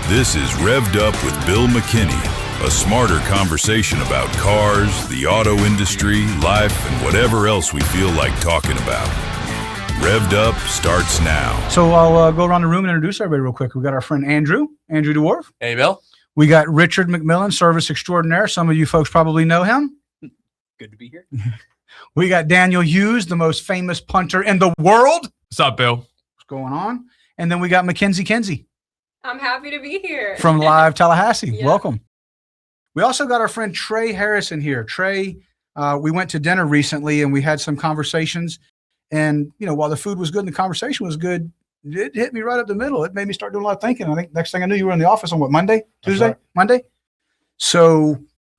This is Rev'd Up with Bill McKinney, a smarter conversation about cars, the auto industry, life, and whatever else we feel like talking about. Rev'd Up starts now. So I'll go around the room and introduce everybody real quick. We got our friend Andrew DeWolf. Hey, Bill. We got Richard McMillan, service extraordinaire. Some of you folks probably know him. Good to be here. We got Daniel Hughes, the most famous punter in the world. What's up, Bill? What's going on? And then we got Mackenzie Kinsey I'm happy to be here. from Live Tallahassee. Yeah. Welcome. We also got our friend Trey Harrison here. Trey, we went to dinner recently and we had some conversations. And, you know, while the food was good and the conversation was good, it hit me right up the middle. It made me start doing a lot of thinking. I think next thing I knew, you were in the office on what, Monday, Tuesday, right. Monday? So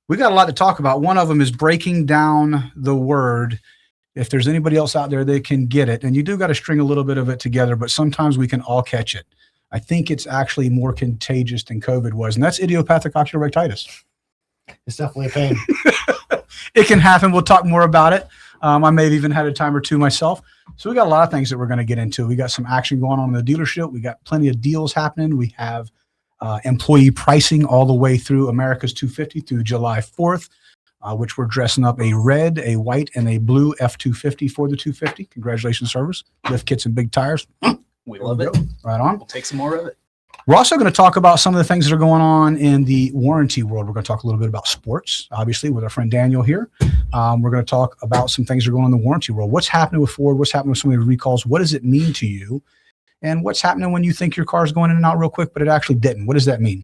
we got a lot to talk about. One of them is breaking down the word. If there's anybody else out there that can get it, and you do got to string a little bit of it together, but sometimes we can all catch it. I think it's actually more contagious than COVID was, and that's idiopathic ocular rectitis. It's definitely a pain. It can happen. We'll talk more about it. I may have even had a time or two myself. So we got a lot of things that we're going to get into. We got some action going on in the dealership. We got plenty of deals happening. We have employee pricing all the way through America's 250 through July 4th, which we're dressing up a red, a white, and a blue F-250 for the 250. Congratulations, service. Lift kits and big tires. We love it. Right on. We'll take some more of it. We're also going to talk about some of the things that are going on in the warranty world. We're going to talk a little bit about sports, obviously, with our friend Daniel here. We're going to talk about some things that are going on in the warranty world. What's happening with Ford? What's happening with some of the recalls? What does it mean to you? And what's happening when you think your car is going in and out real quick, but it actually didn't? What does that mean?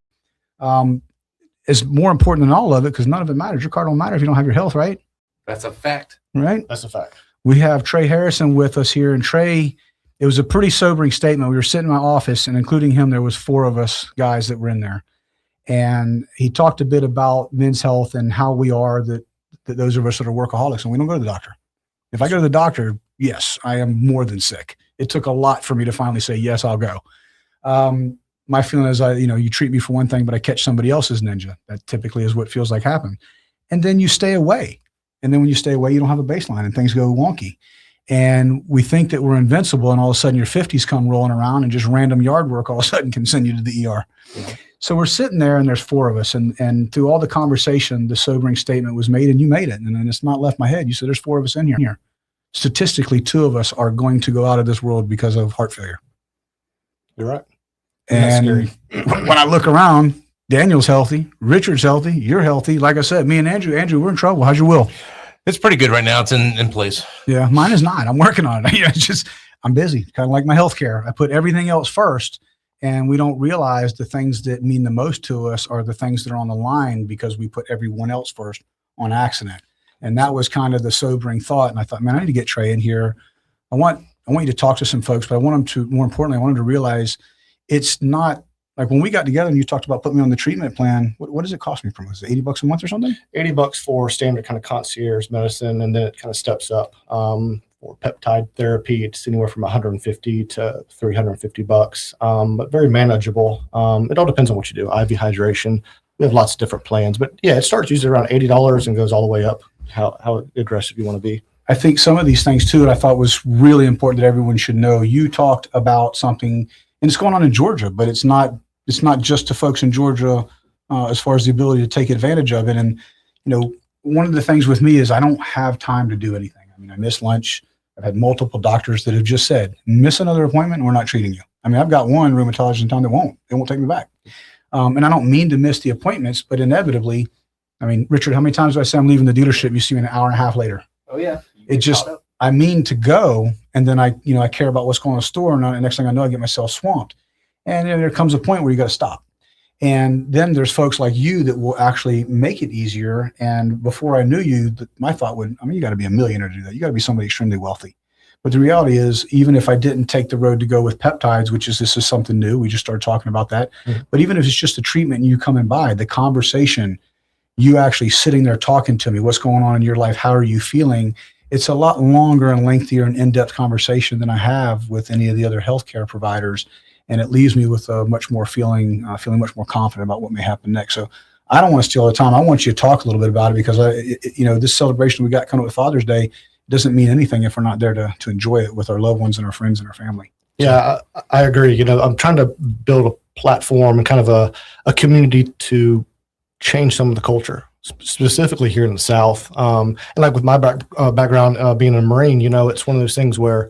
It's more important than all of it because none of it matters. Your car don't matter if you don't have your health, right? That's a fact. Right? That's a fact. We have Trey Harrison with us here. And Trey, it was a pretty sobering statement. We were sitting in my office, and including him, there was 4 of us guys that were in there. And he talked a bit about men's health and how we are that those of us that are workaholics, and we don't go to the doctor. If I go to the doctor, yes, I am more than sick. It took a lot for me to finally say, yes, I'll go. My feeling is, you treat me for one thing, but I catch somebody else's ninja. That typically is what feels like happened. And then you stay away. And then when you stay away, you don't have a baseline and things go wonky. And we think that we're invincible, and all of a sudden your 50s come rolling around and just random yard work all of a sudden can send you to the ER. Yeah. So we're sitting there and there's 4 of us. And through all the conversation, the sobering statement was made and you made it. And then it's not left my head. You said there's 4 of us in here. Statistically, 2 of us are going to go out of this world because of heart failure. You're right. And when I look around, Daniel's healthy, Richard's healthy, you're healthy. Like I said, me and Andrew, we're in trouble. How's your will? It's pretty good right now. It's in place. Yeah, mine is not. I'm working on it. It's just, I'm busy, kind of like my healthcare. I put everything else first, and we don't realize the things that mean the most to us are the things that are on the line because we put everyone else first on accident. And that was kind of the sobering thought. And I thought, man, I need to get Trey in here. I want you to talk to some folks, but I want him to, more importantly, I want him to realize it's not like when we got together and you talked about putting me on the treatment plan. What does it cost me per month? Is it $80 a month or something? $80 for standard kind of concierge medicine, and then it kind of steps up. For peptide therapy, it's anywhere from $150 to $350, but very manageable. It all depends on what you do. IV hydration. We have lots of different plans, but yeah, it starts usually around $80 and goes all the way up. How aggressive you want to be. I think some of these things too, that I thought was really important that everyone should know. You talked about something, and it's going on in Georgia, but it's not just to folks in Georgia as far as the ability to take advantage of it. And, one of the things with me is I don't have time to do anything. I mean, I miss lunch. I've had multiple doctors that have just said, miss another appointment and we're not treating you. I mean, I've got one rheumatologist in town that won't take me back. And I don't mean to miss the appointments, but inevitably, I mean, Richard, how many times do I say I'm leaving the dealership? You see me an hour and a half later. Oh yeah. It just, I mean to go. And then I care about what's going on in the store. And the next thing I know, I get myself swamped. And then there comes a point where you got to stop. And then there's folks like you that will actually make it easier. And before I knew you, my thought you got to be a millionaire to do that. You got to be somebody extremely wealthy. But the reality is, even if I didn't take the road to go with peptides, this is something new, we just started talking about that. Mm-hmm. But even if it's just a treatment and you coming by, the conversation, you actually sitting there talking to me, what's going on in your life? How are you feeling? It's a lot longer and lengthier and in-depth conversation than I have with any of the other healthcare providers. And it leaves me with a much more feeling much more confident about what may happen next. So I don't want to steal the time. I want you to talk a little bit about it because this celebration we got coming up with Father's Day doesn't mean anything if we're not there to enjoy it with our loved ones and our friends and our family. Yeah, I agree. You know, I'm trying to build a platform and kind of a community to change some of the culture, specifically here in the South. And like with my background being a Marine, you know, it's one of those things where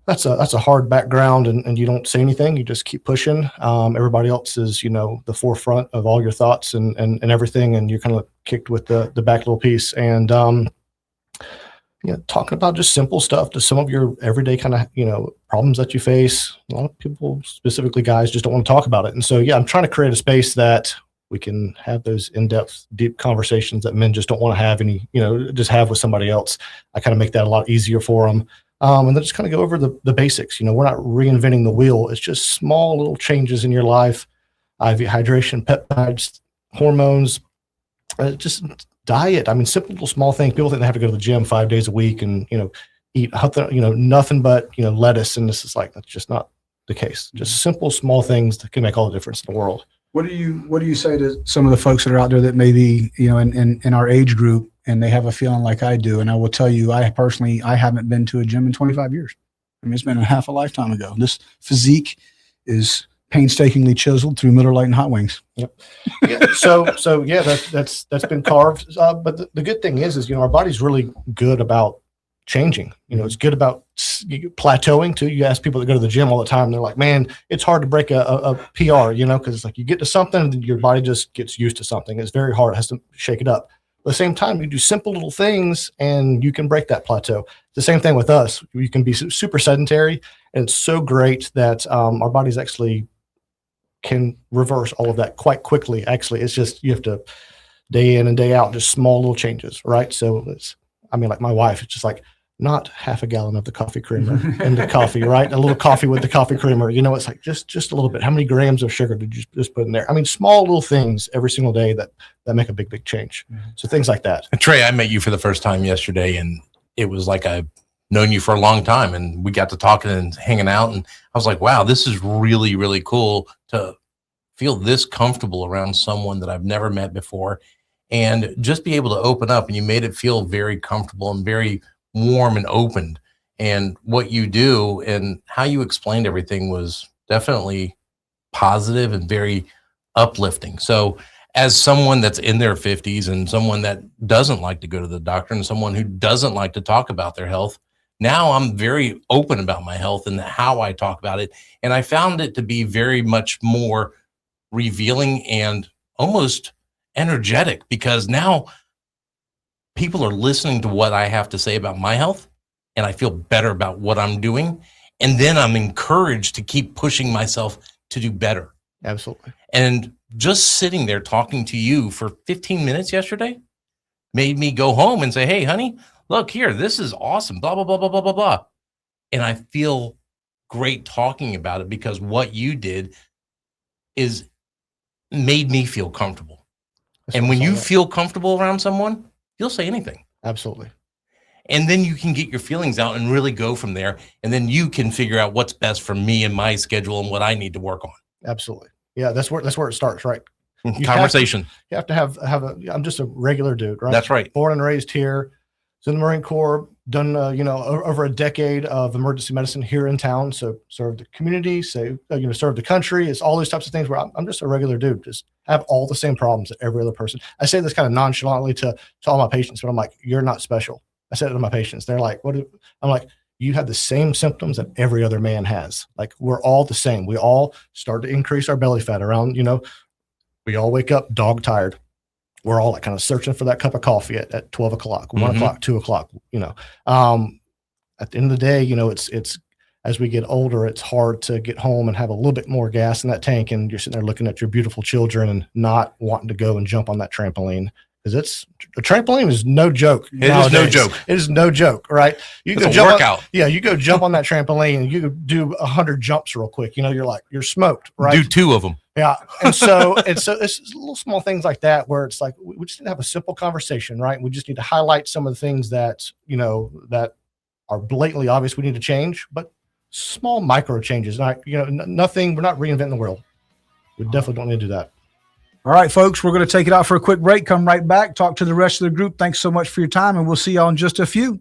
that's a hard background, and you don't say anything. You just keep pushing. Everybody else is, you know, the forefront of all your thoughts and everything, and you're kind of kicked with the back little piece. And you know, talking about just simple stuff to some of your everyday kind of, you know, problems that you face. A lot of people, specifically guys, just don't want to talk about it. And so, yeah, I'm trying to create a space that we can have those in-depth, deep conversations that men just don't want to have any, you know, just have with somebody else. I kind of make that a lot easier for them. And then just kind of go over the basics. You know, we're not reinventing the wheel. It's just small little changes in your life, IV hydration, peptides, hormones, just diet. I mean, simple little small things. People think they have to go to the gym 5 days a week and, you know, eat, you know, nothing but, you know, lettuce. And this is like, that's just not the case. Just simple, small things that can make all the difference in the world. What do you say to some of the folks that are out there that maybe, you know, in our age group, and they have a feeling like I do? And I will tell you, I haven't been to a gym in 25 years. I mean, it's been a half a lifetime ago. This physique is painstakingly chiseled through Miller Lite and hot wings. Yep. Yeah. So yeah, that's been carved. But the good thing is, you know, our body's really good about changing. You know, it's good about plateauing too. You ask people that go to the gym all the time, they're like, man, it's hard to break a PR, you know, because it's like you get to something and your body just gets used to something. It's very hard. It has to shake it up. At the same time, you do simple little things and you can break that plateau. The same thing with us. You can be super sedentary, and it's so great that our bodies actually can reverse all of that quite quickly. Actually, it's just, you have to day in and day out, just small little changes, right? So it's, I mean, like my wife, it's just like, not half a gallon of the coffee creamer in the coffee, right? A little coffee with the coffee creamer. You know, it's like just a little bit. How many grams of sugar did you just put in there? I mean, small little things every single day that make a big change. So things like that. And Trey, I met you for the first time yesterday, and it was like I've known you for a long time, and we got to talking and hanging out, and I was like, wow, this is really, really cool to feel this comfortable around someone that I've never met before, and just be able to open up. And you made it feel very comfortable and very warm and open. And what you do and how you explained everything was definitely positive and very uplifting. So as someone that's in their 50s and someone that doesn't like to go to the doctor and someone who doesn't like to talk about their health, now I'm very open about my health and how I talk about it. And I found it to be very much more revealing and almost energetic, because now people are listening to what I have to say about my health, and I feel better about what I'm doing. And then I'm encouraged to keep pushing myself to do better. Absolutely. And just sitting there talking to you for 15 minutes yesterday made me go home and say, hey, honey, look here, this is awesome, blah, blah, blah, blah, blah, blah, blah. And I feel great talking about it, because what you did is made me feel comfortable. And when you feel comfortable around someone, you'll say anything. Absolutely. And then you can get your feelings out and really go from there. And then you can figure out what's best for me and my schedule and what I need to work on. Absolutely. Yeah, that's where it starts, right? Conversation. You have to have I'm just a regular dude, right? That's right. Born and raised here. Was in the Marine Corps, done over a decade of emergency medicine here in town. So served the community, served the country. It's all these types of things where I'm just a regular dude, just have all the same problems that every other person. I say this kind of nonchalantly to all my patients, but I'm like, you're not special. I said it to my patients. They're like, what? I'm like, you have the same symptoms that every other man has. Like, we're all the same. We all start to increase our belly fat around, we all wake up dog tired. We're all like kind of searching for that cup of coffee at 12 o'clock, 1 o'clock, 2 o'clock, at the end of the day, it's as we get older, it's hard to get home and have a little bit more gas in that tank. And you're sitting there looking at your beautiful children and not wanting to go and jump on that trampoline. Because a trampoline is no joke. It is no joke. It is no joke, right? It's a workout. You go jump on that trampoline and you do 100 jumps real quick. You're smoked, right? Do 2 of them. Yeah. And so it's little small things like that where it's like, we just need to have a simple conversation, right? We just need to highlight some of the things that, that are blatantly obvious we need to change, but small micro changes. Nothing, we're not reinventing the world. We definitely don't need to do that. All right, folks, we're going to take it out for a quick break. Come right back, talk to the rest of the group. Thanks so much for your time, and we'll see y'all in just a few.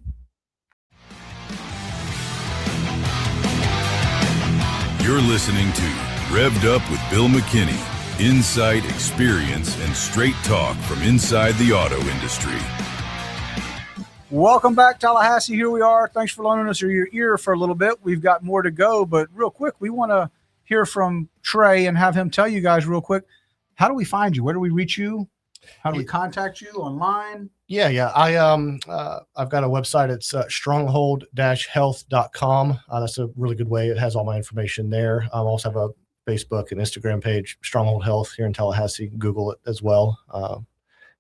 You're listening to Rev'd Up with Bill McKinney. Insight, experience, and straight talk from inside the auto industry. Welcome back, Tallahassee. Here we are. Thanks for loaning us your ear for a little bit. We've got more to go, but real quick, we want to hear from Trey and have him tell you guys real quick, how do we find you? Where do we reach you? How do we contact you online? Yeah. I've got a website. It's stronghold-health.com. That's a really good way. It has all my information there. I also have a Facebook and Instagram page, Stronghold Health here in Tallahassee. Google it as well.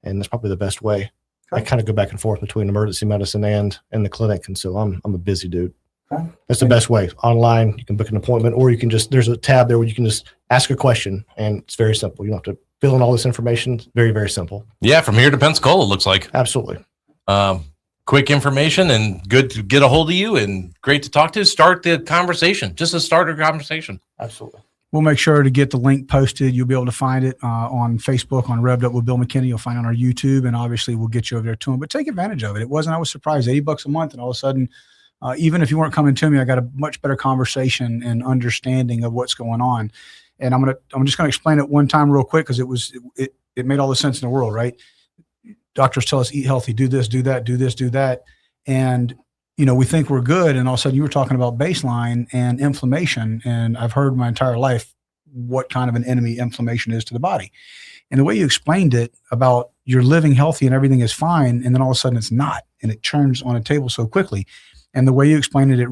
And that's probably the best way. I kind of go back and forth between emergency medicine and the clinic. And so I'm a busy dude. Okay. That's the best way. Online, you can book an appointment, or you can there's a tab there where you can just ask a question, and it's very simple. You don't have to fill in all this information. It's very, very simple. Yeah, from here to Pensacola, it looks like. Absolutely. Quick information and good to get a hold of you and great to talk to. Start the conversation, just a starter conversation. Absolutely. We'll make sure to get the link posted. You'll be able to find it on Facebook on Rev'd Up with Bill McKinney. You'll find it on our YouTube, and obviously we'll get you over there to him. But take advantage of it. I was surprised, $80 a month, and all of a sudden, even if you weren't coming to me, I got a much better conversation and understanding of what's going on. And I'm just gonna explain it one time real quick because it made all the sense in the world, right? Doctors tell us eat healthy, do this, do that, do this, do that, and we think we're good, and all of a sudden you were talking about baseline and inflammation, and I've heard my entire life what kind of an enemy inflammation is to the body. And the way you explained it about you're living healthy and everything is fine, and then all of a sudden it's not, and it turns on a table so quickly. And the way you explained it, it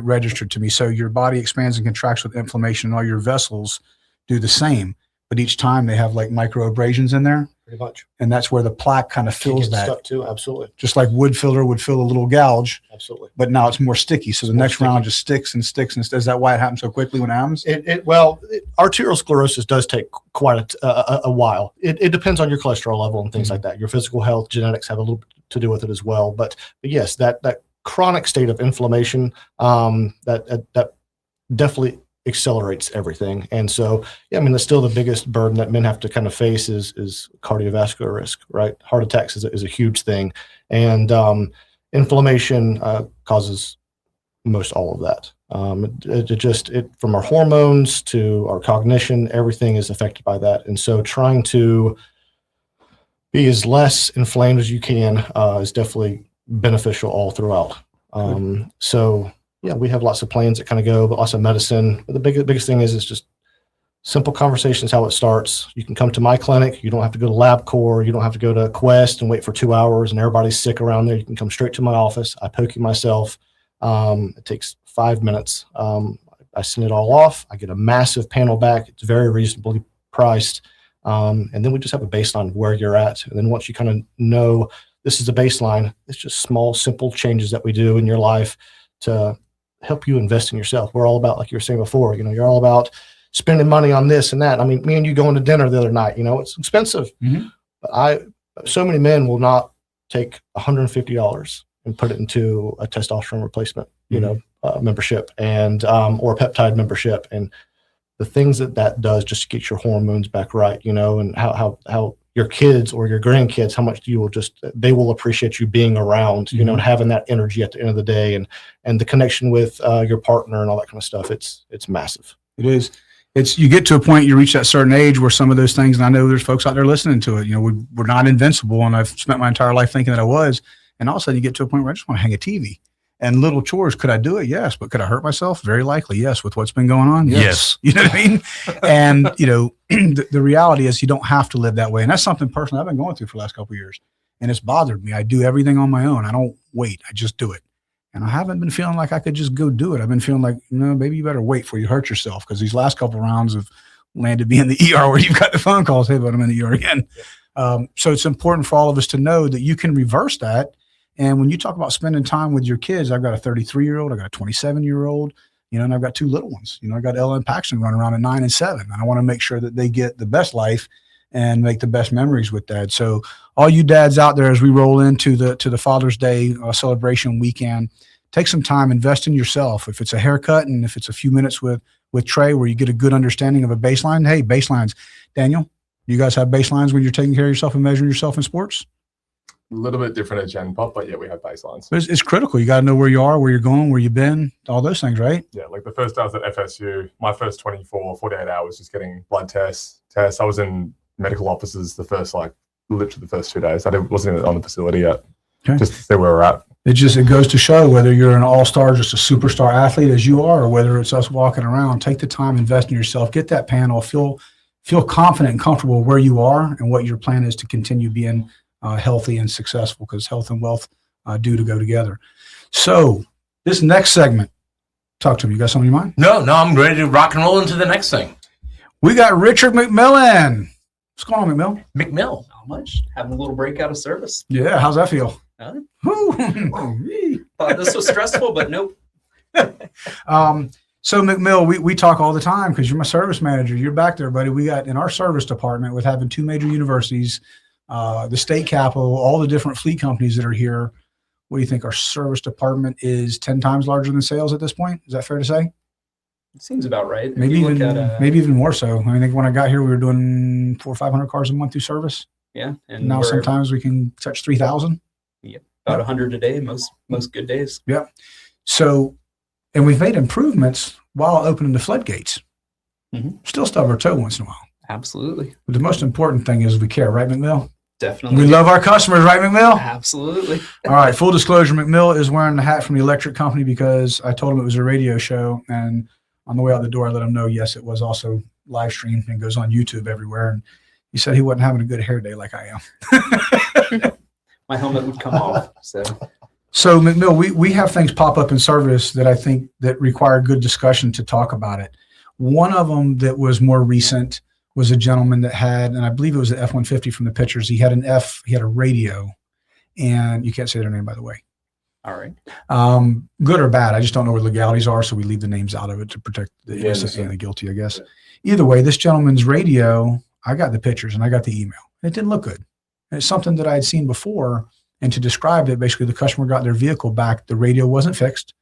registered to me. So your body expands and contracts with inflammation, and all your vessels do the same. But each time they have like micro abrasions in there. Pretty much. And that's where the plaque kind of fills that. Stuck too, absolutely. Just like wood filler would fill a little gouge. Absolutely. But now it's more sticky. So the next round just sticks and sticks. And is that why it happens so quickly when it happens? Arterial sclerosis does take quite a while. It depends on your cholesterol level and things like that. Your physical health, genetics have a little bit to do with it as well. But yes, that chronic state of inflammation, that definitely accelerates everything. And so, that's still the biggest burden that men have to kind of face is cardiovascular risk, right? Heart attacks is a huge thing. And inflammation causes most all of that. From our hormones to our cognition, everything is affected by that. And so trying to be as less inflamed as you can is definitely beneficial all throughout. We have lots of plans that kind of go, but lots of medicine. But the biggest thing is just simple conversations, how it starts. You can come to my clinic. You don't have to go to LabCorp. You don't have to go to Quest and wait for 2 hours and everybody's sick around there. You can come straight to my office. I poke you myself. It takes 5 minutes. I send it all off. I get a massive panel back. It's very reasonably priced. And then we just have a baseline of where you're at. And then once you kind of know this is a baseline, it's just small, simple changes that we do in your life to help you invest in yourself. We're all about, like you were saying before, you're all about spending money on this and that. I mean, me and you going to dinner the other night, it's expensive. Mm-hmm. But so many men will not take $150 and put it into a testosterone replacement, membership and, or a peptide membership. And the things that does just to get your hormones back right, and how your kids or your grandkids, how much they will appreciate you being around, and having that energy at the end of the day and the connection with your partner and all that kind of stuff. It's massive. It is. You get to a point, you reach that certain age where some of those things, and I know there's folks out there listening to it, we're not invincible, and I've spent my entire life thinking that I was. And all of a sudden you get to a point where I just want to hang a TV. And little chores, could I do it? Yes. But could I hurt myself? Very likely. Yes. With what's been going on? Yes. You know what I mean? And, the reality is you don't have to live that way. And that's something personally I've been going through for the last couple of years. And it's bothered me. I do everything on my own. I don't wait. I just do it. And I haven't been feeling like I could just go do it. I've been feeling like, maybe you better wait before you hurt yourself. Because these last couple of rounds have landed me in the ER where you've got the phone calls. Hey, but I'm in the ER again. So it's important for all of us to know that you can reverse that. And when you talk about spending time with your kids, I've got a 33-year-old, I've got a 27-year-old, and I've got 2 little ones. I've got Ella and Paxton running around at 9 and 7. And I want to make sure that they get the best life and make the best memories with Dad. So all you dads out there, as we roll into the Father's Day celebration weekend, take some time, invest in yourself. If it's a haircut and if it's a few minutes with Trey where you get a good understanding of a baseline, hey, baselines. Daniel, you guys have baselines when you're taking care of yourself and measuring yourself in sports? A little bit different at Gen Pop, but yeah, we have baselines. It's critical. You got to know where you are, where you're going, where you've been, all those things, right? Yeah, like the first day I was at FSU, my first 48 hours just getting blood tests. I was in medical offices literally the first 2 days. Wasn't even on the facility yet. Okay. Just to see where we're at. It goes to show whether you're an all-star, just a superstar athlete as you are, or whether it's us walking around. Take the time, invest in yourself, get that panel, feel confident and comfortable where you are and what your plan is to continue being healthy and successful, because health and wealth do to go together. So this next segment, talk to me. You got something in mind? No, I'm ready to rock and roll into the next thing. We got Richard McMillan. What's going on, McMill? McMill, not much. Having a little break out of service. Yeah, how's that feel? Thought this was stressful, but nope. So McMill, we talk all the time because you're my service manager. You're back there, buddy. We got in our service department with having 2 major universities, the state capital, all the different fleet companies that are here. What do you think? Our service department is 10 times larger than sales at this point. Is that fair to say? It seems about right. Maybe even more so. I think when I got here, we were doing 400 or 500 cars a month through service. Yeah, and now sometimes we can touch 3,000. Yeah, about 100 a day, most good days. Yeah. So, and we've made improvements while opening the floodgates. Mm-hmm. Still stub our toe once in a while. Absolutely. But the most important thing is we care, right, McMill? Definitely. We love our customers, right, McMill? Absolutely. All right. Full disclosure, McMill is wearing the hat from the electric company because I told him it was a radio show. And on the way out the door, I let him know, yes, it was also live streamed and goes on YouTube everywhere. And he said he wasn't having a good hair day like I am. My helmet would come off. So McMill, we have things pop up in service that I think that require good discussion to talk about it. One of them that was more recent was a gentleman that had, and I believe it was the F-150 from the pictures. He had a radio, and you can't say their name, by the way. All right. Good or bad, I just don't know what legalities are, so we leave the names out of it to protect the innocent and the guilty, I guess. Either way, this gentleman's radio, I got the pictures and I got the email. It didn't look good. And it's something that I had seen before, and to describe it, basically the customer got their vehicle back, the radio wasn't fixed,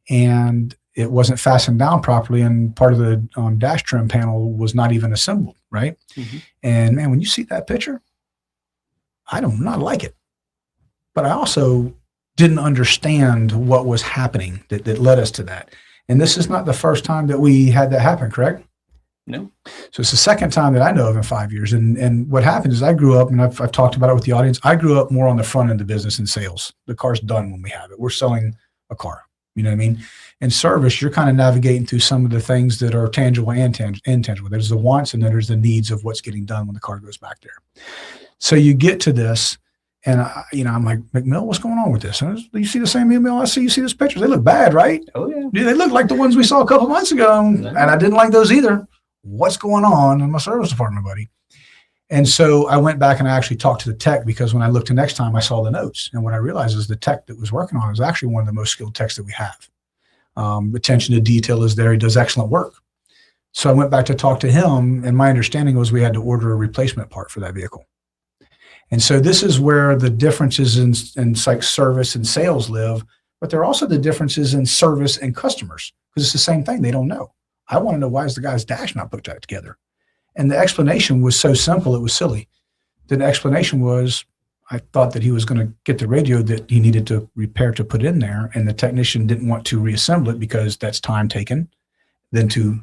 and it wasn't fastened down properly, and part of the dash trim panel was not even assembled, right? Mm-hmm. And man, when you see that picture, I do not like it. But I also didn't understand what was happening that led us to that. And this is not the first time that we had that happen, correct? No. So it's the second time that I know of in 5 years. And what happened is I grew up, and I've talked about it with the audience, I grew up more on the front end of business and sales. The car's done when we have it. We're selling a car. You know what I mean? In service, you're kind of navigating through some of the things that are tangible and intangible. There's the wants and then there's the needs of what's getting done when the car goes back there. So you get to this, and I'm like, McMill, what's going on with this? And you see the same email I see? You see those pictures? They look bad, right? Oh, yeah. They look like the ones we saw a couple months ago, and I didn't like those either. What's going on in my service department, buddy? And so I went back and I actually talked to the tech, because when I looked the next time, I saw the notes. And what I realized is the tech that was working on it was actually one of the most skilled techs that we have. Attention to detail is there. He does excellent work. So I went back to talk to him, and my understanding was we had to order a replacement part for that vehicle. And so this is where the differences in like service and sales live, but there are also the differences in service and customers, because it's the same thing. They don't know. I want to know, why is the guy's dash not put that together? And the explanation was so simple, it was silly. The explanation was, I thought that he was going to get the radio that he needed to repair to put in there, and the technician didn't want to reassemble it because that's time taken, then to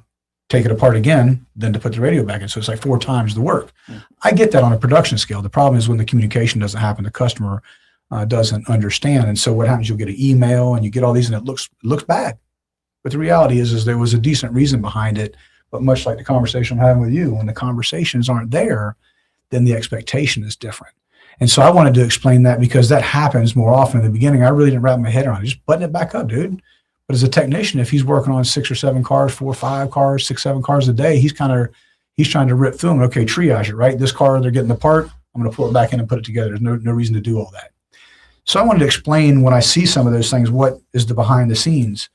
take it apart again, then to put the radio back in. So it's like 4 times the work. Mm. I get that on a production scale. The problem is when the communication doesn't happen, the customer doesn't understand. And so what happens, you'll get an email and you get all these, and it looks bad. But the reality is there was a decent reason behind it. But much like the conversation I'm having with you, when the conversations aren't there, then the expectation is different. And so I wanted to explain that, because that happens more often in the beginning. I really didn't wrap my head around it. Just button it back up, dude. But as a technician, if he's working on 6 or 7 cars, 4 or 5 cars, 6, 7 cars a day, he's trying to rip through them. Okay, triage it, right? This car, they're getting the part. I'm going to pull it back in and put it together. There's no reason to do all that. So I wanted to explain, when I see some of those things, what is the behind the scenes.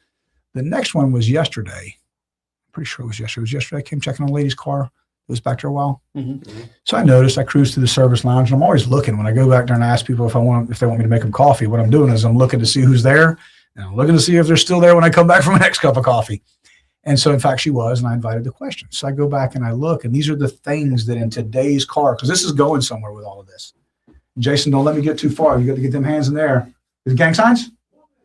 The next one was yesterday. I'm pretty sure it was yesterday. It was yesterday. I came checking on a lady's car. It was back there a while. Mm-hmm. So I noticed, I cruised through the service lounge, and I'm always looking when I go back there and ask people if they want me to make them coffee. What I'm doing is I'm looking to see who's there, and I'm looking to see if they're still there when I come back from my next cup of coffee. And so in fact she was, and I invited the question. So I go back and I look, and these are the things that in today's car, because this is going somewhere with all of this. Jason, don't let me get too far. You got to get them hands in there. Is it gang signs?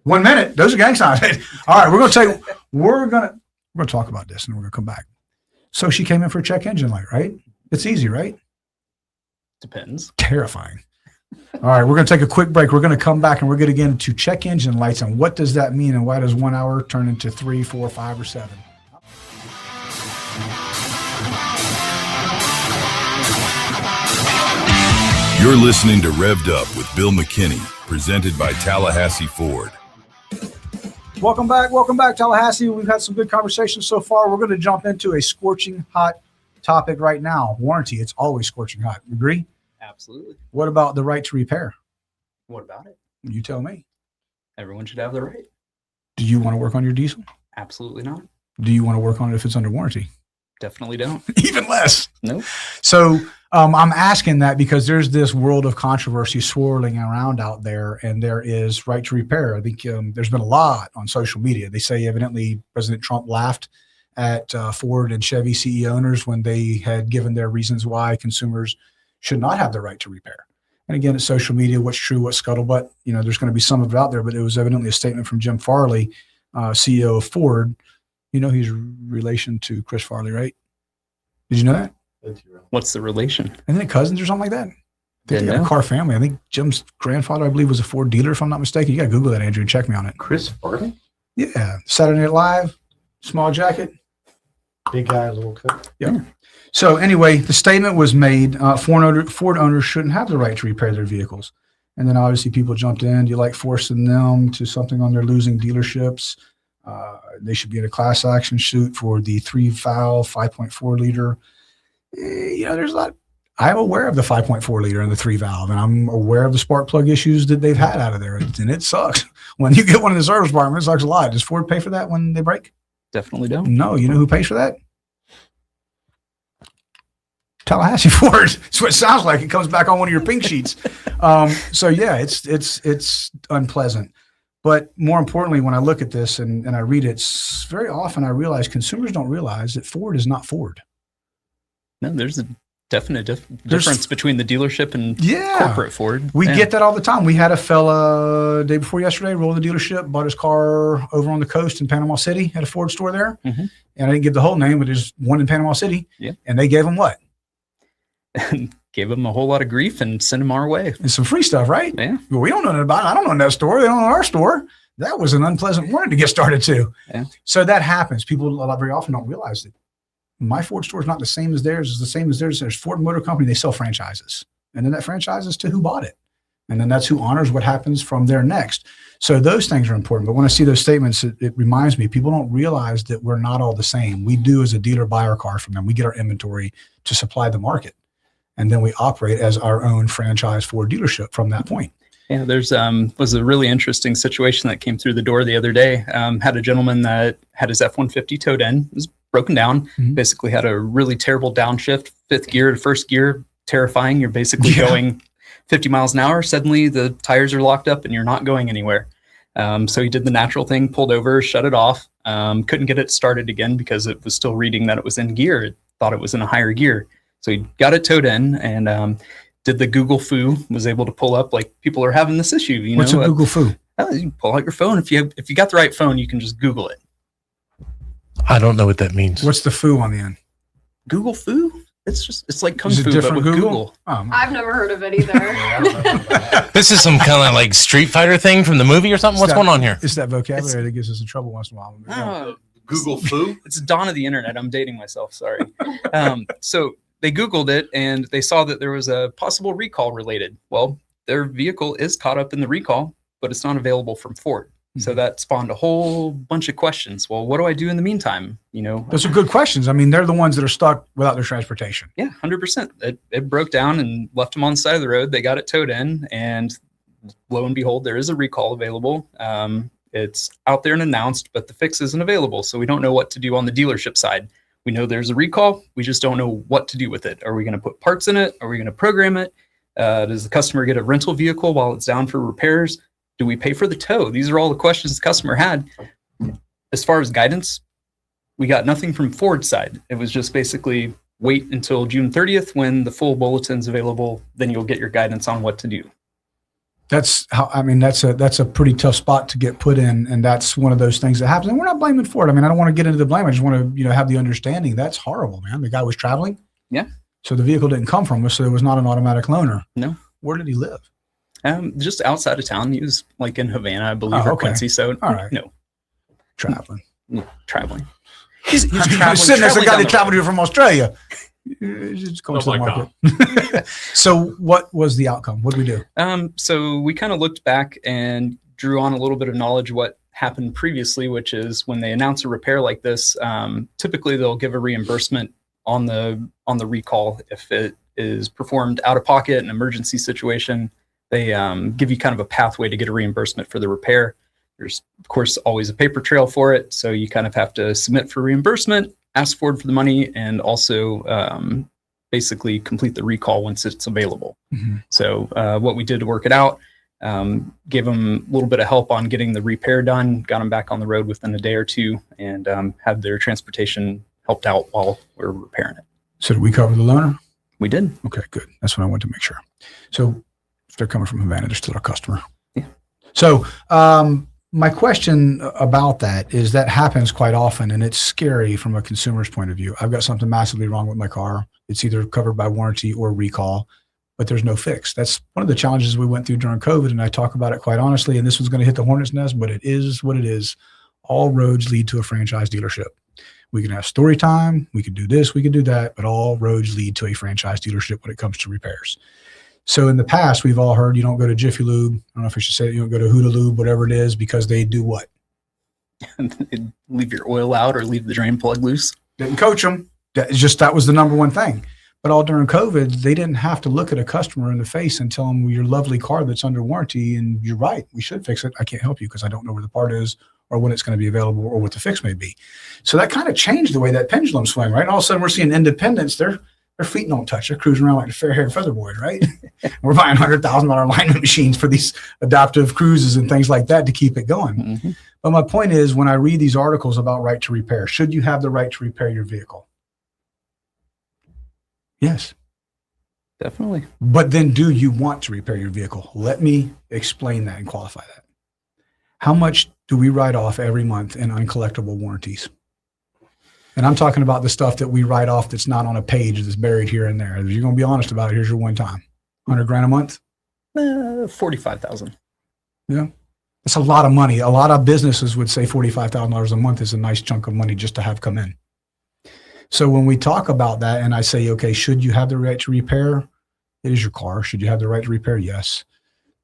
1 minute. Those are gang signs. All right, we're gonna talk about this and we're gonna come back. So she came in for a check engine light, right? It's easy, right? Depends. Terrifying. All right, we're going to take a quick break. We're going to come back and we're going to get into check engine lights and what does that mean and why does 1 hour turn into 3, 4, 5, or 7? You're listening to Rev'd Up with Bill McKinney, presented by Tallahassee Ford. Welcome back, Tallahassee. We've had some good conversations so far. We're going to jump into a scorching hot topic right now. Warranty, it's always scorching hot. Agree? Absolutely. What about the right to repair? What about it? You tell me. Everyone should have the right. Do you want to work on your diesel? Absolutely not. Do you want to work on it if it's under warranty? Definitely don't. Even less. Nope. So I'm asking that because there's this world of controversy swirling around out there, and there is right to repair. I think there's been a lot on social media. They say evidently President Trump laughed at Ford and Chevy CEO owners when they had given their reasons why consumers should not have the right to repair. And again, it's social media, what's true, what's scuttlebutt. There's going to be some of it out there, but it was evidently a statement from Jim Farley, CEO of Ford. He's relation to Chris Farley, right? Did you know that? What's the relation? Isn't it cousins or something like that? They Didn't have know. a car family. I think Jim's grandfather, I believe, was a Ford dealer, if I'm not mistaken. You got to Google that, Andrew, and check me on it. Chris Farley? Yeah. Saturday Night Live, small jacket. Big guy, little coat. Yeah. So anyway, the statement was made, Ford owners shouldn't have the right to repair their vehicles. And then obviously people jumped in. Do you like forcing them to something on their losing dealerships? They should be in a class action suit for the 3-valve, 5.4 liter. There's a lot. I'm aware of the 5.4 liter and the 3-valve, and I'm aware of the spark plug issues that they've had out of there. And it sucks. When you get one in the service department, it sucks a lot. Does Ford pay for that when they break? Definitely don't. No. You know who pays for that? Tallahassee Ford. That's what it sounds like. It comes back on one of your pink sheets. So yeah, it's unpleasant. But more importantly, when I look at this and I read it, very often I realize consumers don't realize that Ford is not Ford. No, there's a definite difference between the dealership and corporate Ford. We get that all the time. We had a fella day before yesterday roll the dealership, bought his car over on the coast in Panama City at a Ford store there. Mm-hmm. And I didn't give the whole name, but there's one in Panama City. Yeah. And they gave him what? Gave him a whole lot of grief and sent him our way. And some free stuff, right? Yeah. Well, we don't know about it. I don't know that store. They don't know our store. That was an unpleasant morning to get started too. Yeah. So that happens. People very often don't realize that my Ford store is not the same as theirs. It's the same as theirs. There's Ford Motor Company. They sell franchises. And then that franchise is to who bought it. And then that's who honors what happens from there next. So those things are important. But when I see those statements, it reminds me, people don't realize that we're not all the same. We do, as a dealer, buy our car from them. We get our inventory to supply the market. And then we operate as our own franchise Ford dealership from that point. Yeah, there's was a really interesting situation that came through the door the other day. Had a gentleman that had his F-150 towed in. It was broken down. Mm-hmm. Basically had a really terrible downshift, 5th gear to 1st gear. Terrifying. You're basically going 50 miles an hour. Suddenly the tires are locked up and you're not going anywhere. So he did the natural thing, pulled over, shut it off. Couldn't get it started again because it was still reading that it was in gear. It thought it was in a higher gear. So he got it towed in and did the Google foo, was able to pull up like people are having this issue. What's a Google foo? You can pull out your phone. If you got the right phone, you can just Google it. I don't know what that means. What's the foo on the end? Google foo? It's like Kung Fu, but with Google. Oh, I've never heard of it either. This is some kind of like Street Fighter thing from the movie or something? What's going on here? It's that vocabulary that gets us in trouble once in a while. Google foo? It's dawn of the internet. I'm dating myself. Sorry. So they Googled it and they saw that there was a possible recall related. Well, their vehicle is caught up in the recall, but it's not available from Ford. Mm-hmm. So that spawned a whole bunch of questions. Well, what do I do in the meantime? Those are good questions. I mean, they're the ones that are stuck without their transportation. Yeah, 100%. It broke down and left them on the side of the road. They got it towed in and lo and behold, there is a recall available. It's out there and announced, but the fix isn't available. So we don't know what to do on the dealership side. We know there's a recall. We just don't know what to do with it. Are we going to put parts in it? Are we going to program it? Does the customer get a rental vehicle while it's down for repairs? Do we pay for the tow? These are all the questions the customer had. As far as guidance, we got nothing from Ford's side. It was just basically wait until June 30th when the full bulletin's available. Then you'll get your guidance on what to do. That's a pretty tough spot to get put in. And that's one of those things that happens. And we're not blaming for it. I mean, I don't want to get into the blame. I just want to, have the understanding. That's horrible, man. The guy was traveling. Yeah. So the vehicle didn't come from us. So it was not an automatic loaner. No. Where did he live? Just outside of town. He was like in Havana, I believe, or Quincy. So all right. No. Traveling. Traveling. He's traveling. Sitting there, a guy that traveled here from Australia. Just going to the market. So what was the outcome? What did we do? So we kind of looked back and drew on a little bit of knowledge what happened previously, which is when they announce a repair like this, typically they'll give a reimbursement on the recall. If it is performed out of pocket, an emergency situation, they give you kind of a pathway to get a reimbursement for the repair. There's, of course, always a paper trail for it. So you kind of have to submit for reimbursement, ask for the money, and also basically complete the recall once it's available. Mm-hmm. So what we did to work it out, gave them a little bit of help on getting the repair done, got them back on the road within a day or two, and had their transportation helped out while we were repairing it. So did we cover the loaner? We did. Okay, good. That's what I wanted to make sure. So if they're coming from Havana, they're still our customer. Yeah. So my question about that is that happens quite often, and it's scary from a consumer's point of view. I've got something massively wrong with my car. It's either covered by warranty or recall, but there's no fix. That's one of the challenges we went through during COVID, and I talk about it quite honestly, and this was going to hit the hornet's nest, but it is what it is. All roads lead to a franchise dealership. We can have story time, we could do this, we could do that, but all roads lead to a franchise dealership when it comes to repairs. So in the past, we've all heard you don't go to Jiffy Lube. I don't know if I should say it, you don't go to Huda Lube, whatever it is, because they do what? Leave your oil out or leave the drain plug loose. Didn't coach them. That was the number one thing. But all during COVID, they didn't have to look at a customer in the face and tell them, well, your lovely car that's under warranty, and you're right, we should fix it. I can't help you because I don't know where the part is or when it's going to be available or what the fix may be. So that kind of changed the way that pendulum swung, right? All of a sudden, we're seeing independents. Their feet don't touch. They're cruising around like the fair-haired feather boys, right? We're buying $100,000 alignment machines for these adaptive cruises and things like that to keep it going. Mm-hmm. But my point is, when I read these articles about right to repair, should you have the right to repair your vehicle? Yes. Definitely. But then do you want to repair your vehicle? Let me explain that and qualify that. How much do we write off every month in uncollectible warranties? And I'm talking about the stuff that we write off that's not on a page, that's buried here and there. If you're going to be honest about it, here's your one time. $100,000 a month? 45,000. Yeah. That's a lot of money. A lot of businesses would say $45,000 a month is a nice chunk of money just to have come in. So when we talk about that and I say, okay, should you have the right to repair? It is your car. Should you have the right to repair? Yes.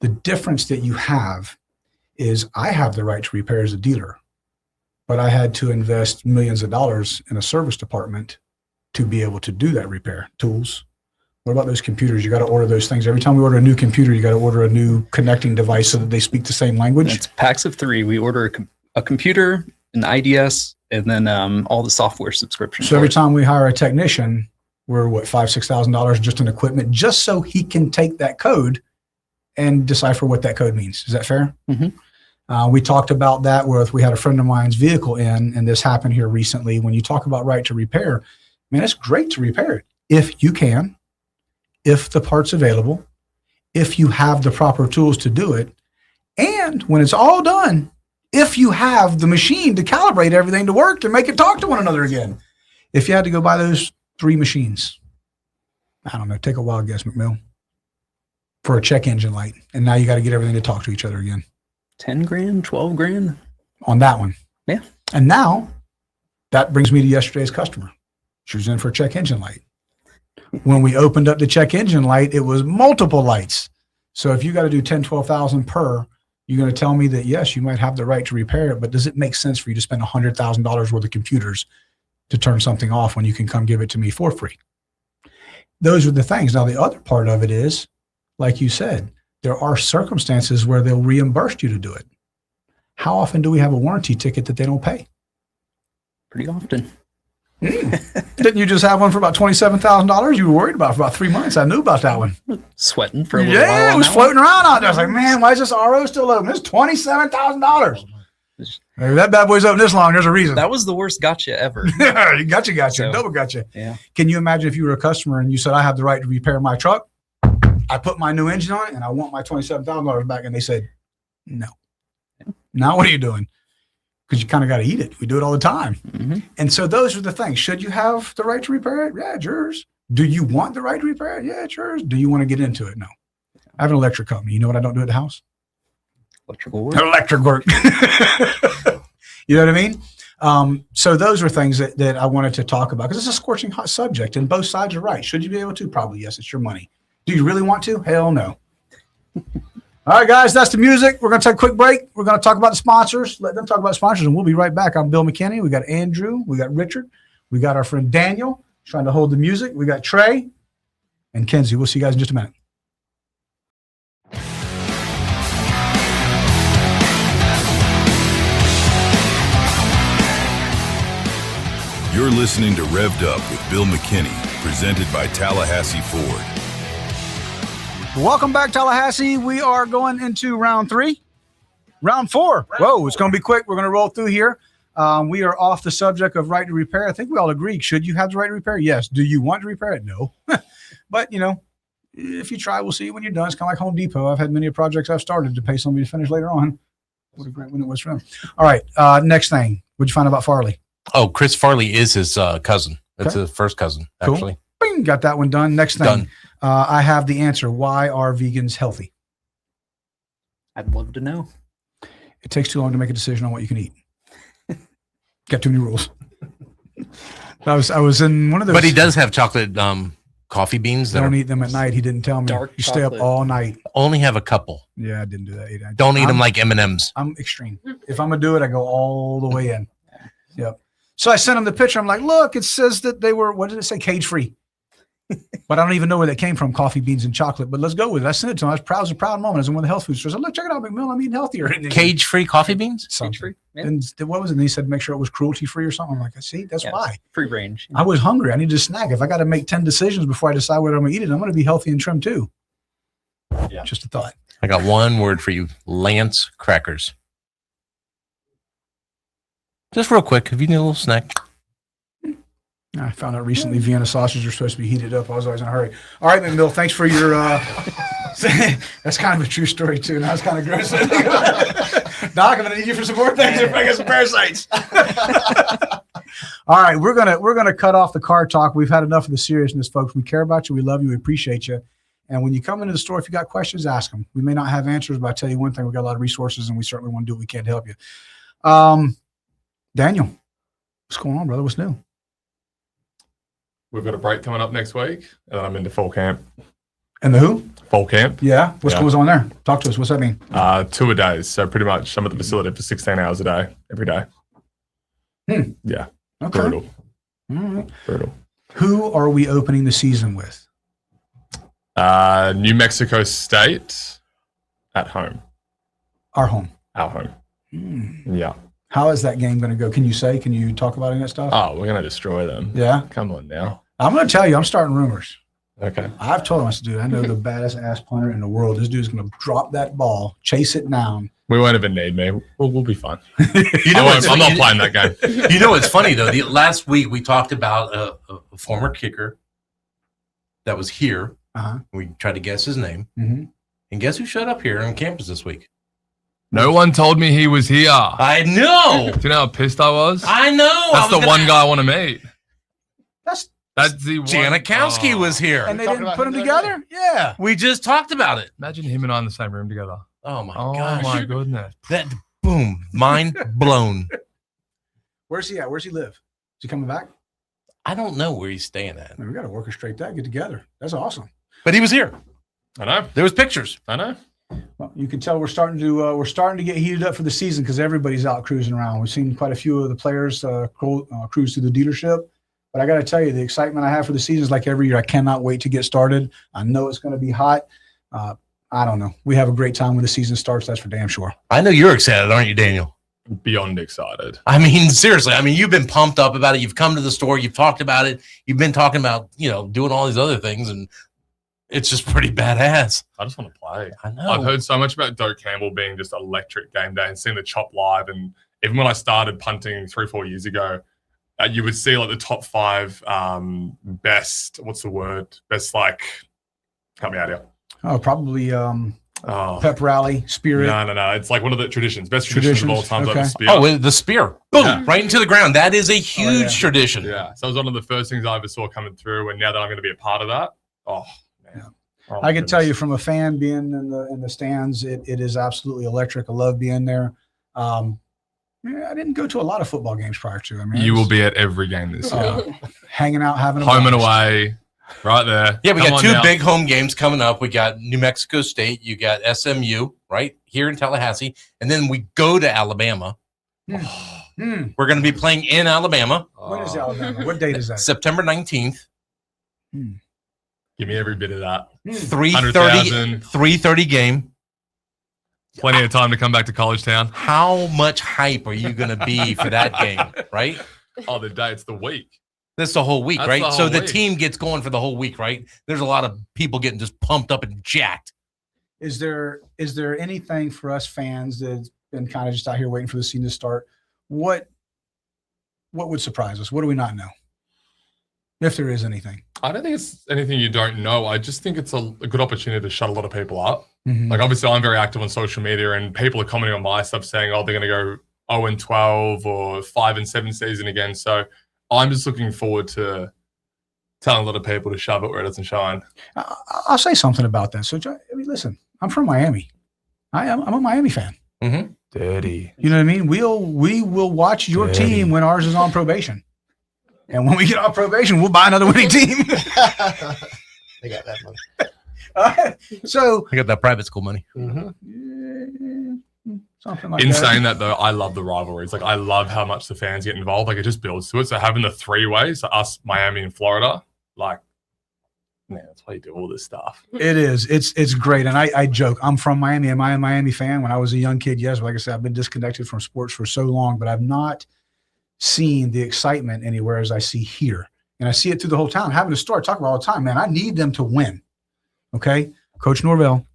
The difference that you have is I have the right to repair as a dealer, but I had to invest millions of dollars in a service department to be able to do that repair. Tools. What about those computers? You got to order those things. Every time we order a new computer, you got to order a new connecting device so that they speak the same language. It's packs of 3. We order a computer, an IDS, and then all the software subscriptions. So every time we hire a technician, we're $5,000-$6,000 just in equipment, just so he can take that code and decipher what that code means. Is that fair? Mm-hmm. We talked about that we had a friend of mine's vehicle in, and this happened here recently. When you talk about right to repair, man, it's great to repair it if you can, if the part's available, if you have the proper tools to do it, and when it's all done, if you have the machine to calibrate everything to work and make it talk to one another again. If you had to go buy those 3 machines, I don't know, take a wild guess, McMill, for a check engine light, and now you got to get everything to talk to each other again. 10 grand, 12 grand on that one. Yeah. And now that brings me to yesterday's customer. She was in for a check engine light. When we opened up the check engine light, it was multiple lights. So if you got to do 10, 12,000 per, you're going to tell me that, yes, you might have the right to repair it, but does it make sense for you to spend $100,000 worth of computers to turn something off when you can come give it to me for free? Those are the things. Now, the other part of it is, like you said, there are circumstances where they'll reimburse you to do it. How often do we have a warranty ticket that they don't pay? Pretty often. Didn't you just have one for about $27,000? You were worried about it for about 3 months. I knew about that one. Sweating for a little while. Yeah, it was floating around out there. I was like, man, why is this RO still open? It's $27,000. If that bad boy's open this long, there's a reason. That was the worst gotcha ever. gotcha. So, Double gotcha. Yeah. Can you imagine if you were a customer and you said, I have the right to repair my truck? I put my new engine on it and I want my $27,000 back. And they said, no. Now what are you doing? Because you kind of got to eat it. We do it all the time. Mm-hmm. And so those are the things. Should you have the right to repair it? Yeah, it's yours. Do you want the right to repair it? Yeah, it's yours. Do you want to get into it? No. I have an electric company. You know what I don't do at the house? Electrical work. Electric work. You know what I mean? So those are things that I wanted to talk about because it's a scorching hot subject and both sides are right. Should you be able to? Probably yes. It's your money. Do you really want to? Hell no. All right, guys, that's the music. We're going to take a quick break. We're going to talk about the sponsors. Let them talk about sponsors, and we'll be right back. I'm Bill McKinney. We got Andrew. We got Richard. We got our friend Daniel trying to hold the music. We got Trey and Kenzie. We'll see you guys in just a minute. You're listening to Rev'd Up with Bill McKinney, presented by Tallahassee Ford. Welcome back, Tallahassee. We are going into round 3. Round 4. Whoa, it's going to be quick. We're going to roll through here. We are off the subject of right to repair. I think we all agree. Should you have the right to repair? Yes. Do you want to repair it? No. But, you know, if you try, we'll see when you're done. It's kind of like Home Depot. I've had many projects I've started to pay somebody to finish later on. What a great win it was for them. All right. Next thing. What'd you find about Farley? Oh, Chris Farley is his cousin. That's Okay. his first cousin, Cool. actually. Bing, got that one done. Next thing. Done. I have the answer. Why are vegans healthy? I'd love to know. It takes too long to make a decision on what you can eat. Got too many rules. I was in one of those. But he does have chocolate coffee beans that Don't are, eat them at night. He didn't tell me. Dark You stay up chocolate. all night. only have a couple. Yeah, I didn't do that either. Don't eat them I'm- like M&Ms. I'm extreme. If I'm gonna do it, I go all the way in. Yep. So I sent him the picture. I'm like, look, it says that they were, what did it say? Cage free. But I don't even know where that came from, coffee beans and chocolate. But let's go with it. I sent it to him. I was proud. It was a proud moment. I was in one of the health food stores. I said, look, check it out, McMillan. I'm eating healthier. And then- Cage-free coffee beans? something. Cage-free? Yeah. And what was it? And he said, make sure it was cruelty free or something. I'm like, see, that's Yeah. why. Free range. I was hungry. I needed a snack. If I got to make 10 decisions before I decide whether I'm going to eat it, I'm going to be healthy and trim too. Yeah. Just a thought. I got one word for you. Lance crackers. Just real quick, if you need a little snack. I found out recently Vienna sausages are supposed to be heated up. I was always in a hurry. All right, then, Bill, thanks for your that's kind of a true story too. Now it's kind of gross. Doc, I'm gonna need you for some more things if I get some parasites. All right, we're gonna cut off the car talk. We've had enough of the seriousness, folks. We care about you, we love you, we appreciate you. And when you come into the store, if you got questions, ask them. We may not have answers, but I tell you one thing, we got a lot of resources and we certainly want to do what we can to help you. Daniel, what's going on, brother? What's new? We've got a break coming up next week, and then I'm into fall camp. And the who? Fall camp, Yeah. What Yeah. goes on there? Talk to us. What's that mean? 2 a days. So pretty much I'm at the facility for 16 hours a day, every day. Yeah, Okay. brutal, All right. brutal. Who are we opening the season with? New Mexico State at home, Our home. our home. Hmm. Yeah. How is that game going to go? Can you say? Can you talk about any of that stuff? Oh, we're gonna destroy them. Yeah. Come on now. I'm going to tell you, I'm starting rumors. Okay. I've told him, I said, dude, I know the baddest ass punter in the world. This dude's going to drop that ball, chase it down. We won't even need me. We'll be fine. You know I'm not playing that game. You know what's funny though? Last week we talked about a former kicker that was here. Uh-huh. We tried to guess his name, Mm-hmm. and guess who showed up here on campus this week? No one told me he was here. I know. Do you know how pissed I was? I know. That's the one guy I want to meet. That's the one. Janikowski Oh. was here. And they Talking didn't about put them him together? Yeah. We just talked about it. Imagine him and I in the same room together. Oh my Oh gosh. my goodness. That boom, mind blown. Where's he at? Where's he live? Is he coming back? I don't know where he's staying at, Man, we got to orchestrate that, get together. That's awesome. but he was here. I know. There was pictures. I know. Well, you can tell we're starting to get heated up for the season because everybody's out cruising around. We've seen quite a few of the players cruise through the dealership. But I got to tell you, the excitement I have for the season is like every year. I cannot wait to get started. I know it's going to be hot. I don't know. We have a great time when the season starts. That's for damn sure. I know you're excited, aren't you, Daniel? Beyond excited. I mean, seriously. I mean, you've been pumped up about it. You've come to the store. You've talked about it. You've been talking about, doing all these other things, and it's just pretty badass. I just want to play. I know. I've heard so much about Doak Campbell being just electric game day and seeing the chop live, and even when I started punting 3-4 years ago, you would see like the top 5 best. What's the word? Best like. Help me out here. Oh, probably pep rally, spirit. No. It's like one of the best traditions of all time. Okay. Like the spear. Oh, the spear. Boom, Yeah. right into the ground. That is a huge tradition. Yeah. So it was one of the first things I ever saw coming through. And now that I'm going to be a part of that, oh, man. Yeah. Oh, my I can tell goodness. you from a fan being in the stands, it is absolutely electric. I love being there. I didn't go to a lot of football games prior to. I mean, You will be at every game this year. hanging out, having a Home and blast. away, right there. Yeah, we Come got on 2 now. big home games coming up. We got New Mexico State. You got SMU right here in Tallahassee. And then we go to Alabama. Hmm. We're going to be playing in Alabama. When is Alabama? What date is that? September 19th, Give me every bit of that. 3:30 3:30 game. Plenty of time to come back to College Town. How much hype are you going to be for that game, right? Oh, the day, it's the week. That's the whole week, That's right? the So whole the week. team gets going for the whole week, right? There's a lot of people getting just pumped up and jacked. Is there anything for us fans that's been kind of just out here waiting for the season to start? What would surprise us? What do we not know? If there is anything. I don't think it's anything you don't know. I just think it's a good opportunity to shut a lot of people up. Mhm. Like, obviously, I'm very active on social media, and people are commenting on my stuff saying, oh, they're going to go 0-12 or 5-7 season again. So I'm just looking forward to telling a lot of people to shove it where it doesn't shine. I'll say something about that. So, I mean, listen, I'm from Miami. I'm a Miami fan. Dirty. You know what I mean? We will watch your team when ours is on probation. And when we get off probation, we'll buy another winning team. They got that money. So I got that private school money. something like In that. saying that, though, I love the rivalries. Like, I love how much the fans get involved. Like, it just builds to it. So having the 3-way, so us, Miami, and Florida, like, man, that's why you do all this stuff. It is. It's great. And I joke, I'm from Miami. Am I a Miami fan? When I was a young kid, yes. But like I said, I've been disconnected from sports for so long, but I've not seen the excitement anywhere as I see here. And I see it through the whole town. Having to start talking about all the time, man, I need them to win. Okay? Coach Norvell,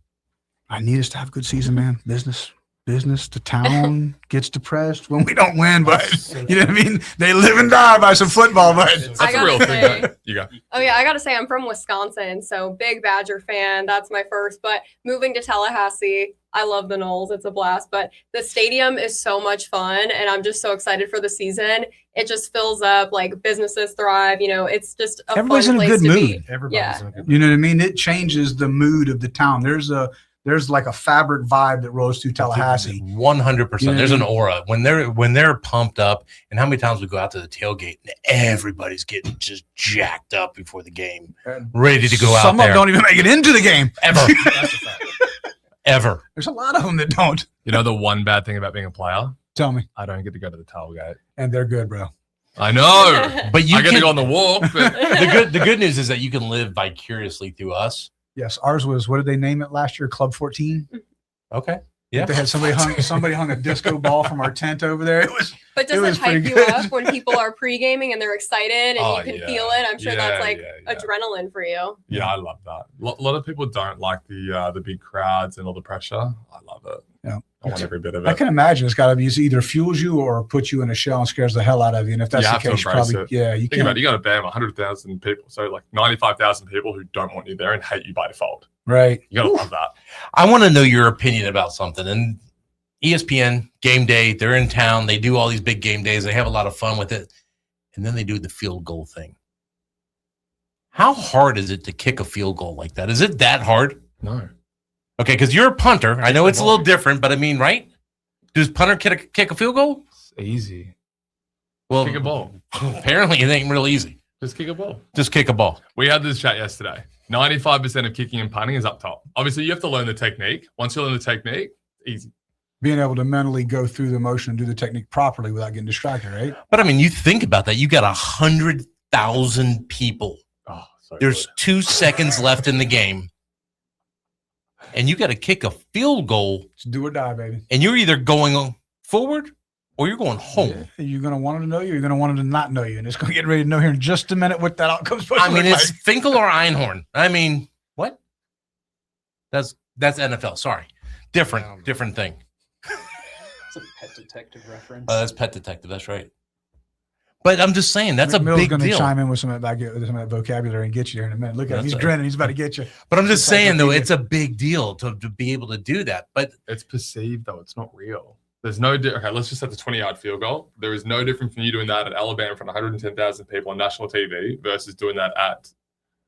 I need us to have a good season, man. Business. The town gets depressed when we don't win, but you know what I mean? They live and die by some football, but That's I a gotta real say- thing, though. You go. Oh yeah, I gotta say I'm from Wisconsin, so big Badger fan. That's my first. But moving to Tallahassee, I love the Knolls. It's a blast. But the stadium is so much fun, and I'm just so excited for the season. It just fills up, like businesses thrive. You know, it's just a everybody's fun in a place good to mood. be. Yeah. You know what I mean? It changes the mood of the town. There's like a fabric vibe that rolls through Tallahassee. 100%. You know There's what an I mean? aura when they're pumped up. And how many times we go out to the tailgate and everybody's getting just jacked up before the game, ready to go out Some there. of them don't even make it into the game. Ever. Ever. There's a lot of them that don't. You know the one bad thing about being a player? Tell me. I don't get to go to the tailgate. And they're good, bro. I know. But you I get to can, go on the walk. But the good news is that you can live vicariously through us. Yes, ours was, what did they name it last year? Club 14. Okay. Yeah. They had somebody hung a disco ball from our tent over there. It was But It does was it hype pretty you good. up when people are pre-gaming and they're excited and Oh, you can yeah. feel it? I'm sure that's like Yeah. adrenaline for you. Yeah, I love that. A lot of people don't like the big crowds and all the pressure. I love it. Yeah. I want every bit of I it. can imagine it's got to be either fuels you or puts you in a shell and scares the hell out of you. And if that's You the have to case, you embrace probably it. you Think about can. it. You got to bam 100,000 people. So like 95,000 people who don't want you there and hate you by default. Right. You got to love that. I want to know your opinion about something. And ESPN game day, they're in town. They do all these big game days. They have a lot of fun with it. And then they do the field goal thing. How hard is it to kick a field goal like that? Is it that hard? No. Okay, because you're a punter. I know it's a little different, but I mean, right? Does punter kick a field goal? It's easy. Well, Kick a ball. apparently it ain't real easy. Just kick a ball. Just kick a ball. We had this chat yesterday. 95% of kicking and punting is up top. Obviously, you have to learn the technique. Once you learn the technique, easy. Being able to mentally go through the motion and do the technique properly without getting distracted, right? But I mean, you think about that. You got 100,000 people. Oh, so There's good. 2 seconds left in the game. And you got to kick a field goal. It's do or die, baby. And you're either going forward or you're going home. You're going to want them to know you. You're going to want them to not know you. And it's going to get ready to know here in just a minute what that outcome's supposed I to mean, look it's like. Finkel or Einhorn. I mean, what? That's NFL. Sorry. Different thing. detective reference. That's Pet Detective. That's right. But I'm just saying that's a Mill's big going to deal. chime in with some of that vocabulary and get you there in a minute. Look at him. He's grinning. He's about to get you. But I'm just saying, though, it's a big deal to be able to do that. But it's perceived, though. It's not real. There's no okay, let's just set the 20-yard field goal. There is no difference from you doing that at Alabama in front of 110,000 people on national TV versus doing that at,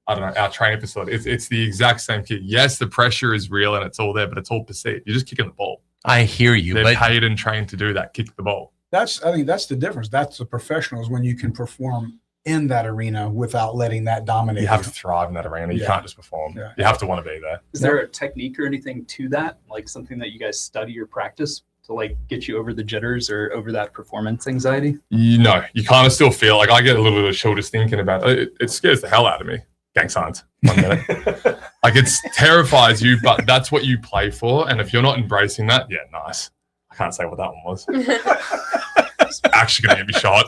I don't know, our training facility. It's the exact same kick. Yes, the pressure is real and it's all there, but it's all perceived. You're just kicking the ball. I hear you. They're paid and trained to do that, kick the ball. I think that's the difference. That's the professionals when you can perform in that arena without letting that dominate. You have to thrive in that arena. You can't just perform. Yeah. You have to want to be there. Is there a technique or anything to that? Like something that you guys study or practice to like get you over the jitters or over that performance anxiety? You kind of still feel like I get a little bit of shoulders thinking about it. It scares the hell out of me. Gang signs. 1 minute. Like it terrifies you, but that's what you play for. And if you're not embracing that, yeah, nice. I can't say what that one was. It's actually going to get me shot.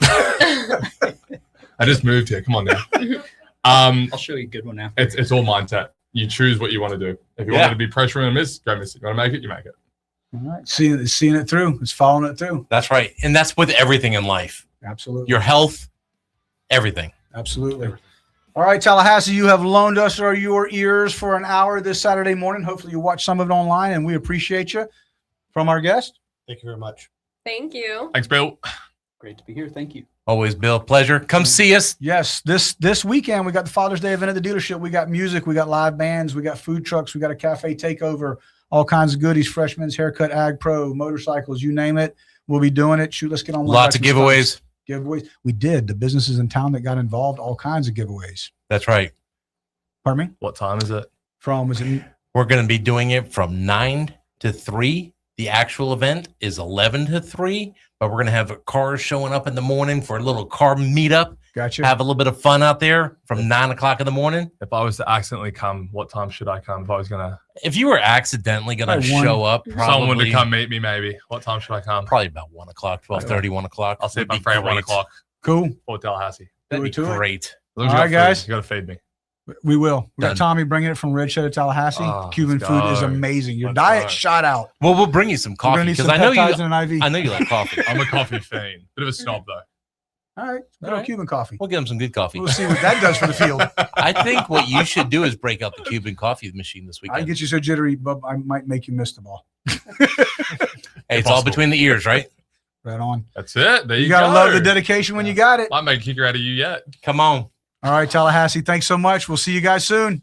I just moved here. Come on now. I'll show you a good one now. It's all mindset. You choose what you want to do. If you want it to be pressure and a miss, go miss it. You want to make it, you make it. All right. Seeing it through. It's following it through. That's right. And that's with everything in life. Absolutely. Your health, everything. Absolutely. All right, Tallahassee, you have loaned us your ears for an hour this Saturday morning. Hopefully you watch some of it online, and we appreciate you. From our guest. Thank you very much. Thank you. Thanks, Bill. Great to be here. Thank you. Always, Bill. Pleasure. Come see us. Yes, this weekend we got the Father's Day event at the dealership. We got music, we got live bands, we got food trucks, we got a cafe takeover, all kinds of goodies, Freshman's Haircut, Ag Pro, motorcycles, you name it. We'll be doing it. Shoot, let's get on. Lots of giveaways. Giveaways. We did. The businesses in town that got involved, all kinds of giveaways. That's right. Pardon me? What time is it? We're going to be doing it from 9 to 3. The actual event is 11 to 3, but we're going to have cars showing up in the morning for a little car meetup. Gotcha. Have a little bit of fun out there from 9 o'clock in the morning. If I was to accidentally come, what time should I come? If you were accidentally going to show up, probably. Someone to come meet me, maybe. What time should I come? Probably about 1 o'clock, 12:30, 1 o'clock. I'll see if I'm free at 1 o'clock. Cool. Or Tallahassee. That'd be great. All right, guys. You got to feed me. We will. We got Tommy bringing it from Red Shed to Tallahassee. Cuban food is amazing. Your diet shot out. Well, we'll bring you some coffee because I know you like coffee. I'm a coffee fiend. Bit of a snob though. All right, good old Cuban coffee. We'll get him some good coffee. We'll see what that does for the field. I think what you should do is break out the Cuban coffee machine this weekend. I get you so jittery, but I might make you miss the ball. Hey, it's all between the ears, right? Right on. That's it. There you gotta go. love the dedication when you got it. I might kick her out of you yet. Come on. All right, Tallahassee. Thanks so much. We'll see you guys soon.